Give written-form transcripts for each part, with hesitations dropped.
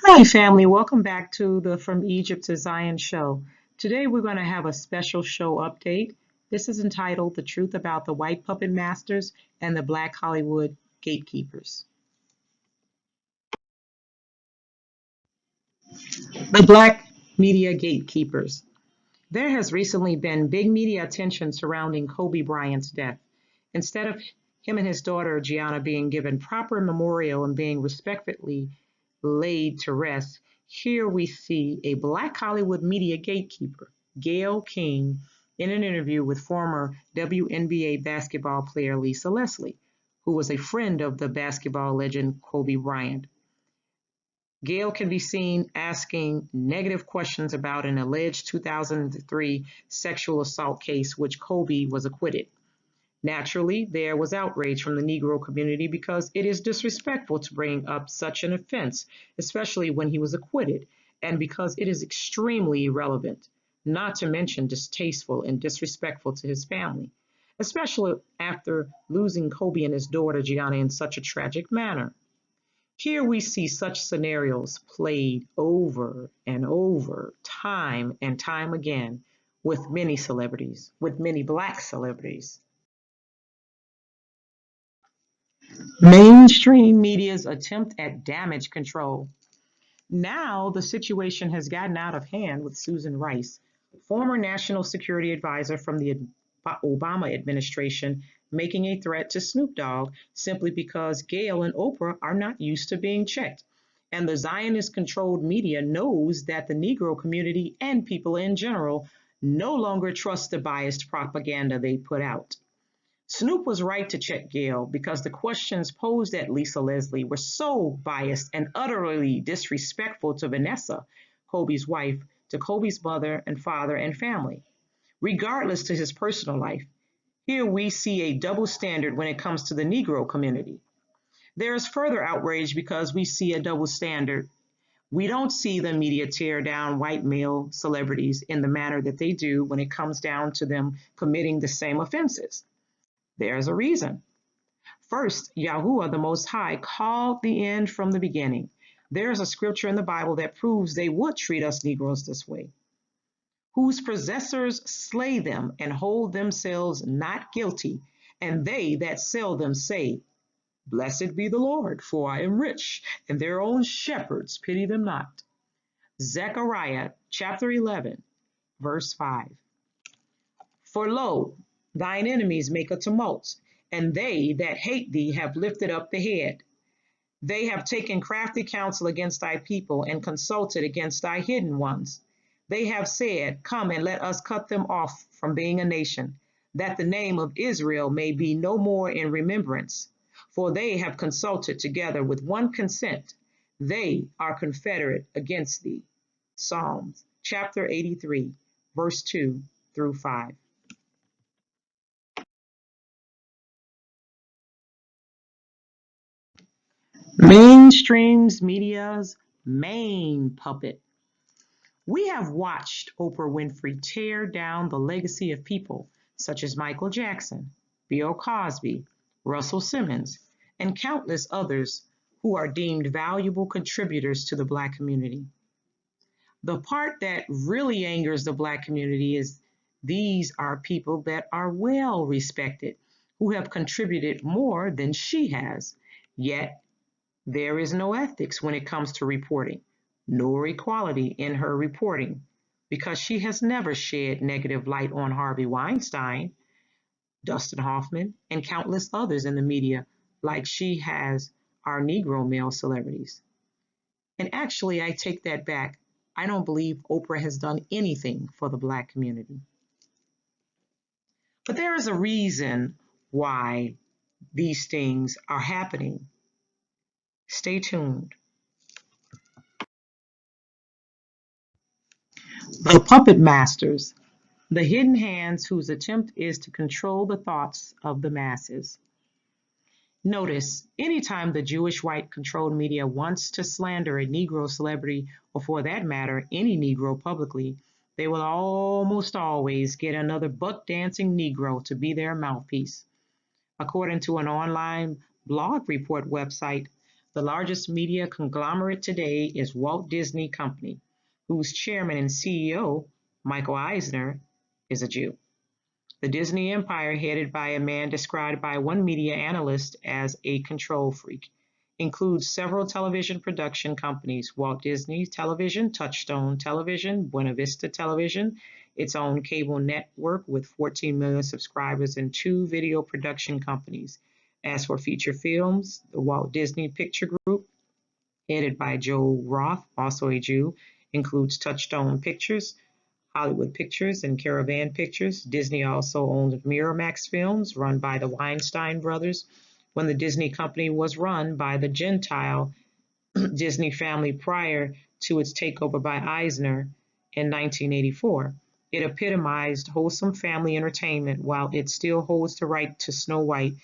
Hi, family. Welcome back to the From Egypt to Zion show. Today, we're going to have a special show update. This is entitled The Truth About the White Puppet Masters and the Black Hollywood Gatekeepers. The Black Media Gatekeepers. There has recently been big media attention surrounding Kobe Bryant's death. Instead of him and his daughter Gianna being given proper memorial and being respectfully laid to rest, here we see a Black Hollywood media gatekeeper, Gayle King, in an interview with former WNBA basketball player Lisa Leslie, who was a friend of the basketball legend Kobe Bryant. Gayle can be seen asking negative questions about an alleged 2003 sexual assault case which Kobe was acquitted. Naturally, there was outrage from the Negro community because it is disrespectful to bring up such an offense, especially when he was acquitted, and because it is extremely irrelevant, not to mention distasteful and disrespectful to his family, especially after losing Kobe and his daughter Gianna in such a tragic manner. Here we see such scenarios played over and over, time and time again, with many celebrities, with many Black celebrities. Mainstream media's attempt at damage control. Now the situation has gotten out of hand with Susan Rice, former national security advisor from the Obama administration, making a threat to Snoop Dogg simply because Gayle and Oprah are not used to being checked. And the Zionist controlled media knows that the Negro community and people in general no longer trust the biased propaganda they put out. Snoop was right to check Gayle because the questions posed at Lisa Leslie were so biased and utterly disrespectful to Vanessa, Kobe's wife, to Kobe's mother and father and family, regardless to his personal life. Here we see a double standard when it comes to the Negro community. There is further outrage because we see a double standard. We don't see the media tear down white male celebrities in the manner that they do when it comes down to them committing the same offenses. There's a reason. First, Yahuwah the Most High called the end from the beginning. There's a scripture in the Bible that proves they would treat us Negroes this way, whose possessors slay them and hold themselves not guilty, and they that sell them say, Blessed be the Lord, for I am rich, and their own shepherds pity them not. Zechariah chapter 11, verse 5. For lo, thine enemies make a tumult, and they that hate thee have lifted up the head. They have taken crafty counsel against thy people, and consulted against thy hidden ones. They have said, Come and let us cut them off from being a nation, that the name of Israel may be no more in remembrance. For they have consulted together with one consent. They are confederate against thee. Psalms chapter 83, verse 2 through 5. Mainstream's media's main puppet. We have watched Oprah Winfrey tear down the legacy of people such as Michael Jackson, Bill Cosby, Russell Simmons, and countless others who are deemed valuable contributors to the Black community. The part that really angers the Black community is these are people that are well respected, who have contributed more than she has, yet there is no ethics when it comes to reporting, nor equality in her reporting, because she has never shed negative light on Harvey Weinstein, Dustin Hoffman, and countless others in the media like she has our Negro male celebrities. And actually, I take that back. I don't believe Oprah has done anything for the Black community. But there is a reason why these things are happening. Stay tuned. The puppet masters, the hidden hands whose attempt is to control the thoughts of the masses. Notice, anytime the Jewish white controlled media wants to slander a Negro celebrity, or for that matter, any Negro publicly, they will almost always get another buck dancing Negro to be their mouthpiece. According to an online blog report website, The largest media conglomerate today is Walt Disney Company, whose chairman and CEO, Michael Eisner, is a Jew. The Disney empire, headed by a man described by one media analyst as a control freak, includes several television production companies: Walt Disney Television, Touchstone Television, Buena Vista Television, its own cable network with 14 million subscribers, and two video production companies. As for feature films, the Walt Disney Picture Group, headed by Joe Roth, also a Jew, includes Touchstone Pictures, Hollywood Pictures, and Caravan Pictures. Disney also owns Miramax Films, run by the Weinstein brothers, when the Disney company was run by the Gentile Disney family prior to its takeover by Eisner in 1984. It epitomized wholesome family entertainment while it still holds the right to Snow White.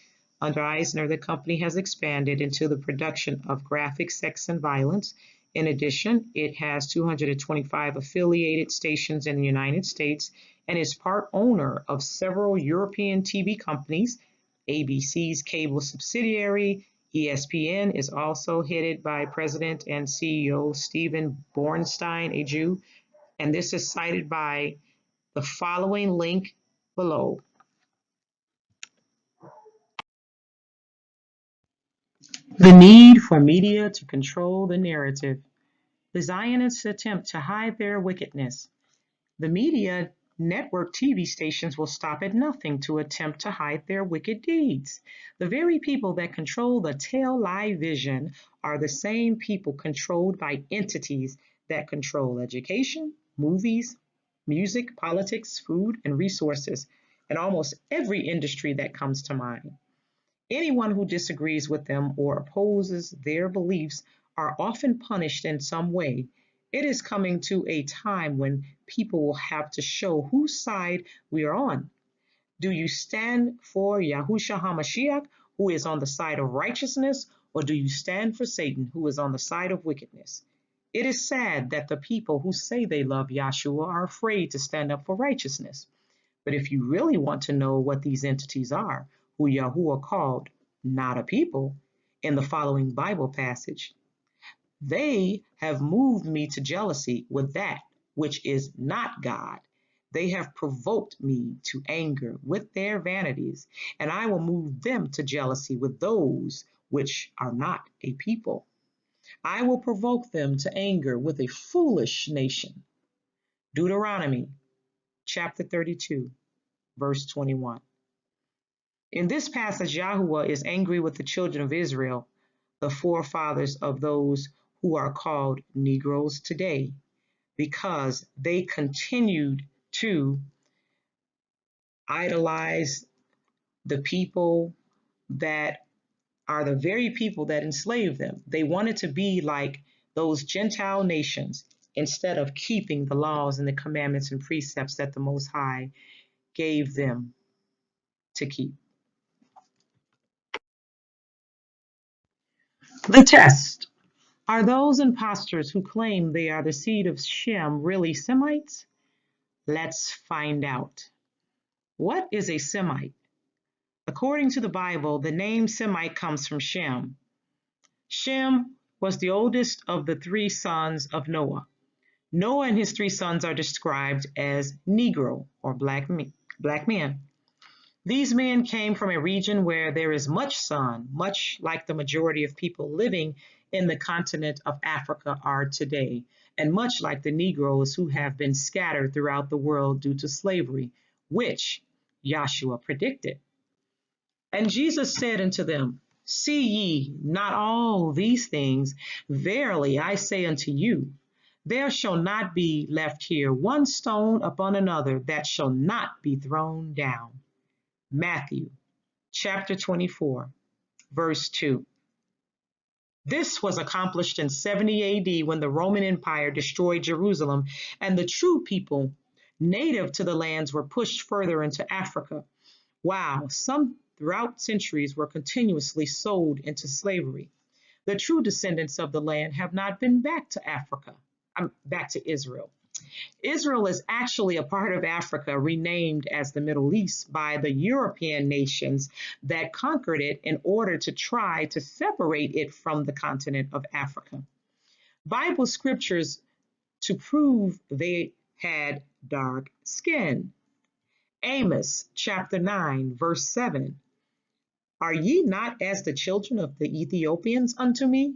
Under Eisner, the company has expanded into the production of graphic sex and violence. In addition, it has 225 affiliated stations in the United States and is part owner of several European TV companies. ABC's cable subsidiary, ESPN, is also headed by President and CEO Stephen Bornstein, a Jew, and this is cited by the following link below. The need for media to control the narrative. The Zionists attempt to hide their wickedness. The media network TV stations will stop at nothing to attempt to hide their wicked deeds. The very people that control the tell-lie vision are the same people controlled by entities that control education, movies, music, politics, food, and resources, and almost every industry that comes to mind. Anyone who disagrees with them or opposes their beliefs are often punished in some way. It is coming to a time when people will have to show whose side we are on. Do you stand for Yahushua HaMashiach, who is on the side of righteousness, or do you stand for Satan, who is on the side of wickedness? It is sad that the people who say they love Yahshua are afraid to stand up for righteousness. But if you really want to know what these entities are, who Yahuwah called not a people, in the following Bible passage, they have moved me to jealousy with that which is not God. They have provoked me to anger with their vanities, and I will move them to jealousy with those which are not a people. I will provoke them to anger with a foolish nation. Deuteronomy chapter 32, verse 21. In this passage, Yahuwah is angry with the children of Israel, the forefathers of those who are called Negroes today, because they continued to idolize the people that are the very people that enslaved them. They wanted to be like those Gentile nations instead of keeping the laws and the commandments and precepts that the Most High gave them to keep. The test. Are those impostors who claim they are the seed of Shem really Semites? Let's find out. What is a Semite? According to the Bible, the name Semite comes from Shem. Shem was the oldest of the three sons of Noah. Noah and his three sons are described as Negro or black men. These men came from a region where there is much sun, much like the majority of people living in the continent of Africa are today, and much like the Negroes who have been scattered throughout the world due to slavery, which Yahshua predicted. And Jesus said unto them, See ye not all these things? Verily I say unto you, there shall not be left here one stone upon another that shall not be thrown down. Matthew chapter 24, verse 2. This was accomplished in 70 AD when the Roman Empire destroyed Jerusalem and the true people native to the lands were pushed further into Africa, while some throughout centuries were continuously sold into slavery. The true descendants of the land have not been back to Africa, back to Israel. Israel is actually a part of Africa renamed as the Middle East by the European nations that conquered it in order to try to separate it from the continent of Africa. Bible scriptures to prove they had dark skin. Amos chapter 9, verse 7. Are ye not as the children of the Ethiopians unto me?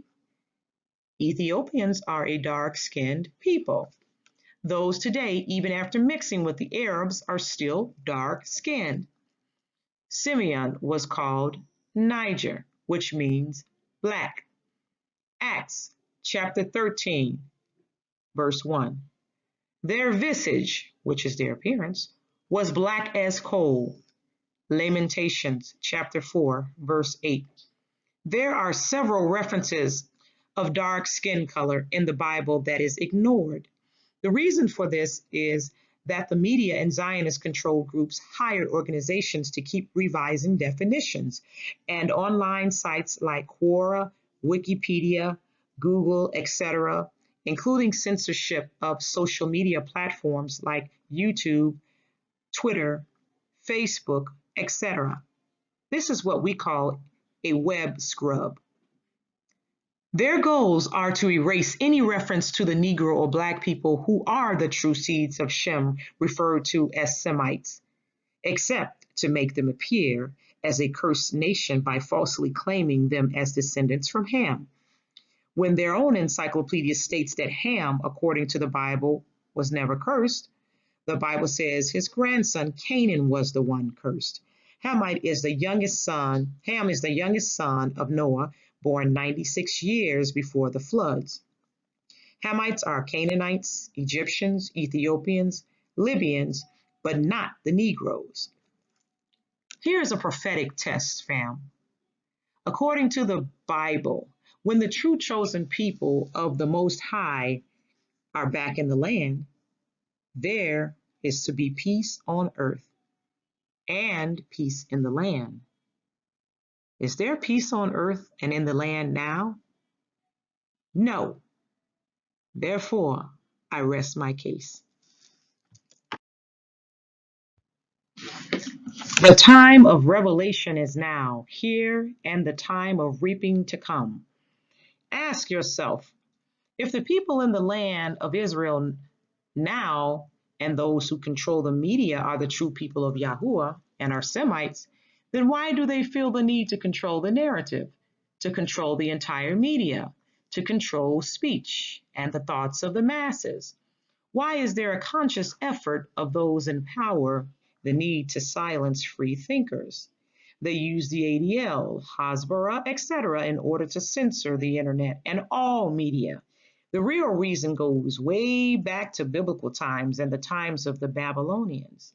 Ethiopians are a dark-skinned people. Those today, even after mixing with the Arabs, are still dark-skinned. Simeon was called Niger, which means black. Acts chapter 13, verse 1. Their visage, which is their appearance, was black as coal. Lamentations chapter 4, verse 8. There are several references of dark skin color in the Bible that is ignored. The reason for this is that the media and Zionist controlled groups hired organizations to keep revising definitions, and online sites like Quora, Wikipedia, Google, etc., including censorship of social media platforms like YouTube, Twitter, Facebook, etc. This is what we call a web scrub. Their goals are to erase any reference to the Negro or Black people who are the true seeds of Shem, referred to as Semites, except to make them appear as a cursed nation by falsely claiming them as descendants from Ham, when their own encyclopedia states that Ham, according to the Bible, was never cursed. The Bible says his grandson Canaan was the one cursed. Ham is the youngest son of Noah, born 96 years before the floods. Hamites are Canaanites, Egyptians, Ethiopians, Libyans, but not the Negroes. Here's a prophetic test, fam. According to the Bible, when the true chosen people of the Most High are back in the land, there is to be peace on earth and peace in the land. Is there peace on earth and in the land now? No. Therefore, I rest my case. The time of revelation is now, here, and the time of reaping to come. Ask yourself, if the people in the land of Israel now and those who control the media are the true people of Yahuwah and are Semites, then why do they feel the need to control the narrative, to control the entire media, to control speech and the thoughts of the masses? Why is there a conscious effort of those in power, the need to silence free thinkers? They use the ADL, Hasbara, etc. in order to censor the internet and all media. The real reason goes way back to biblical times and the times of the Babylonians.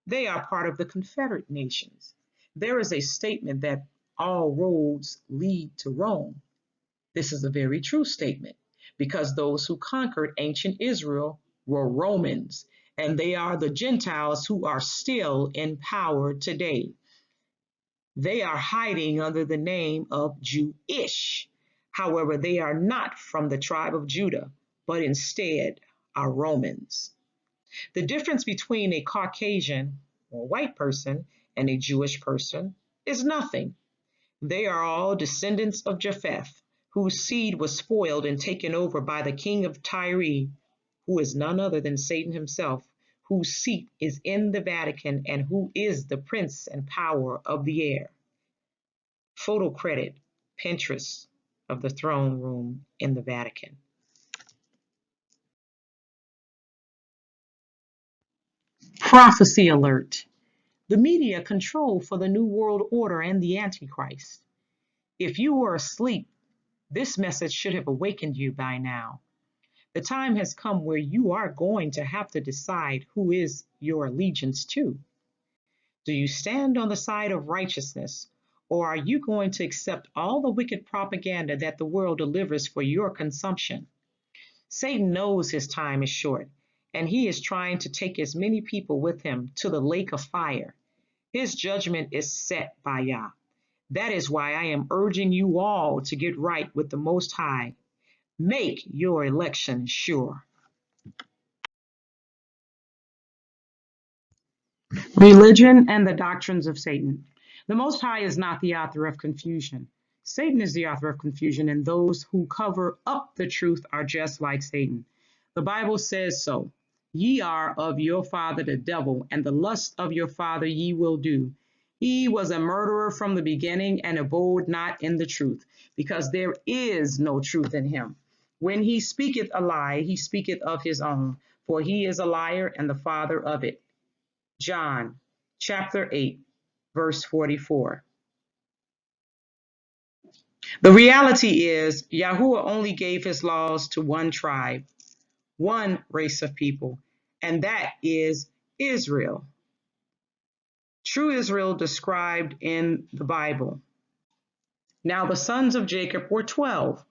They are part of the Confederate nations. There is a statement that all roads lead to Rome. This is a very true statement because those who conquered ancient Israel were Romans, and they are the Gentiles who are still in power today. They are hiding under the name of Jewish. However, they are not from the tribe of Judah, but instead are Romans. The difference between a Caucasian or white person and a Jewish person is nothing. They are all descendants of Japheth, whose seed was spoiled and taken over by the king of Tyre, who is none other than Satan himself, whose seat is in the Vatican and who is the prince and power of the air. Photo credit, Pinterest of the throne room in the Vatican. Prophecy alert. The media control for the New World Order and the Antichrist. If you were asleep, this message should have awakened you by now. The time has come where you are going to have to decide who is your allegiance to. Do you stand on the side of righteousness, or are you going to accept all the wicked propaganda that the world delivers for your consumption? Satan knows his time is short, and he is trying to take as many people with him to the lake of fire. His judgment is set by Yah. That is why I am urging you all to get right with the Most High. Make your election sure. Religion and the doctrines of Satan. The Most High is not the author of confusion. Satan is the author of confusion, and those who cover up the truth are just like Satan. The Bible says so. Ye are of your father the devil, and the lust of your father ye will do. He was a murderer from the beginning and abode not in the truth, because there is no truth in him. When he speaketh a lie, he speaketh of his own, for he is a liar and the father of it. John chapter 8, verse 44. The reality is, Yahuwah only gave his laws to one tribe, one race of people, and that is Israel. True Israel described in the Bible. Now the sons of Jacob were 12.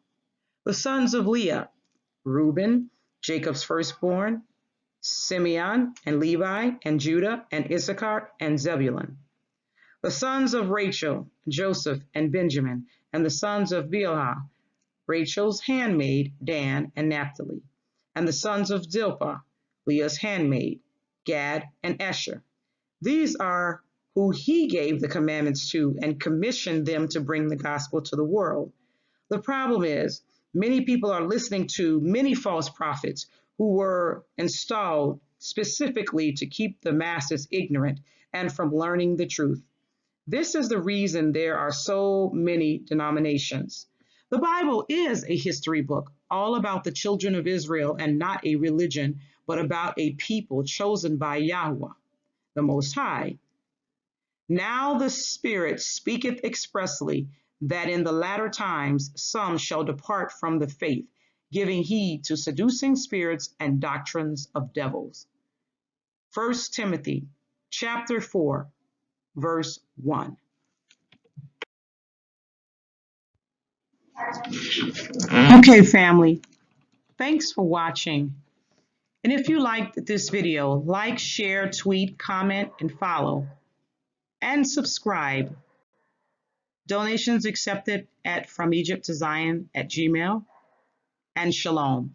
The sons of Leah, Reuben, Jacob's firstborn, Simeon and Levi and Judah and Issachar and Zebulun. The sons of Rachel, Joseph and Benjamin, and the sons of Bilhah, Rachel's handmaid, Dan and Naphtali, and the sons of Zilpah, Leah's handmaid, Gad and Asher. These are who he gave the commandments to and commissioned them to bring the gospel to the world. The problem is, many people are listening to many false prophets who were installed specifically to keep the masses ignorant and from learning the truth. This is the reason there are so many denominations. The Bible is a history book, all about the children of Israel and not a religion, but about a people chosen by Yahweh, the Most High. Now the Spirit speaketh expressly that in the latter times some shall depart from the faith, giving heed to seducing spirits and doctrines of devils. 1 Timothy chapter 4, verse 1. Okay, family, thanks for watching. And if you liked this video, like, share, tweet, comment, and follow, and subscribe. Donations accepted at fromegypttozion@gmail.com, and shalom.